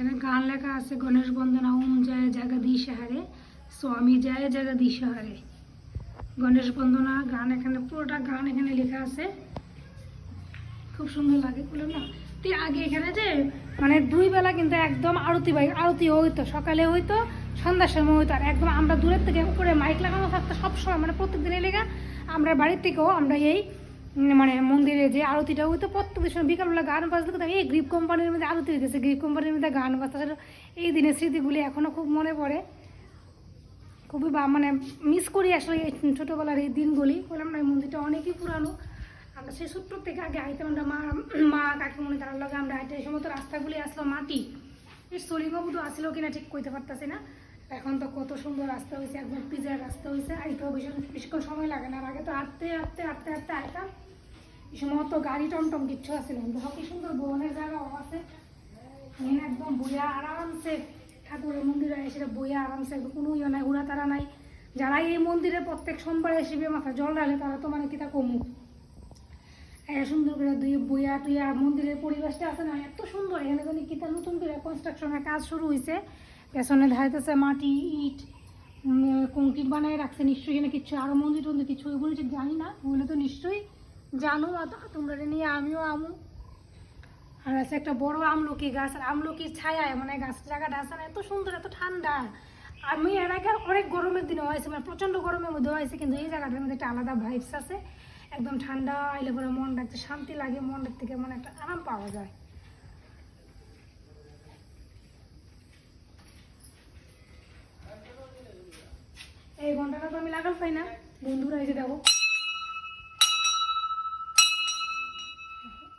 এখানে গান লেখা আছে গণেশ বন্দনা ওম জয় জগদীশ হারে স্বামী জয় জগদীশ হারে। গণেশ বন্দনা গান এখানে পুরোটা গান এখানে লেখা আছে, খুব সুন্দর লাগে বলো না। তো আগে এখানে যে মানে 2 বেলা কিন্তু একদম আরতি হইতো, সকালে হইতো সন্ধ্যার সময় হইতো। আর একদম আমরা দূরের থেকে উপরে মাইক লাগানো থাকতো সবসময়, মানে প্রত্যেকদিনের লেগা আমরা বাড়ির থেকেও আমরা এই মানে মন্দিরে যে আরতিটা হইতো প্রত্যেক সময় বিকালবেলা গান বাজতে করতাম। এই গ্রিপ কোম্পানির মধ্যে আরতি হইতেছে, গ্রিপ কোম্পানির মধ্যে গান বাজতে, এই দিনের স্মৃতিগুলি এখনও খুব মনে পড়ে, খুবই মানে মিস করি আসলে এই ছোটোবেলার এই দিনগুলি। বললাম না এই মন্দিরটা অনেকই পুরানো, আমরা সেই ছোট্ট থেকে আগে আইতাম, আমরা মা কাকিমণি তার লগে আমরা হাইতে। এই সমস্ত রাস্তাগুলি আসলো মাটি, এই সলিমাবুধ আসলো কিনা ঠিক কইতে পারতেছি না। এখন তো কত সুন্দর রাস্তা হয়েছে, একদম পিজার রাস্তা হয়েছে, আইতেও বেশিক্ষণ সময় লাগে না। আর আগে তো হাঁটতে হাঁটতে হাঁটতে হাঁটতে আইতাম, এই সময় তো গাড়ি টমটম কিচ্ছু আসে না। দেখো কি সুন্দর ভবনের জায়গাও আছে, একদম বইয়া আরামসে ঠাকুরের মন্দিরে এসে বইয়া আরামসে, কোনো ইয়ে নাই, উড়া তারা নাই। যারা এই মন্দিরে প্রত্যেক সোমবারে শিবে মাথা জল ঢালে তারা তো মানে কিতা কমু সুন্দর করে দুই বইয়া টুইয়া। মন্দিরের পরিবেশটা আছে না এত সুন্দর, এখানে যদি কিতা নতুন করে কনস্ট্রাকশনের কাজ শুরু হয়েছে, পেছনে ধাইতেছে মাটি ইট কংক্রিট বানায় রাখছে নিশ্চয়ই, এখানে কিচ্ছু আরও মন্দির টন্দির কিছু ওইগুলো ঠিক জানি না, ওগুলো তো নিশ্চয়ই জানো তোমরা নিয়ে আমিও আমু। আর আছে একটা বড় আমলকি গাছ, আর আমলকির ছায়ায় মানে গাছের জায়গাটা আছে না এত সুন্দর, এত ঠান্ডা। আমি এর আগে অনেক গরমের দিনে হয়েছে, মানে প্রচণ্ড গরমের মধ্যে হয়েছে, কিন্তু এই জায়গাটার মধ্যে একটা আলাদা ভাইবস আছে, একদম ঠান্ডা আইলে পরে মনটা একটা শান্তি লাগে, মনের থেকে মানে একটা আরাম পাওয়া যায়। এই ঘন্টাটা তো আমি লাগাল পাই না, বন্ধুরা এসে দেখো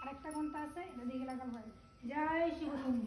আরেকটা ঘন্টা আছে, এটা দিকে লাগাল পাই। জয় শিব শম্ভু।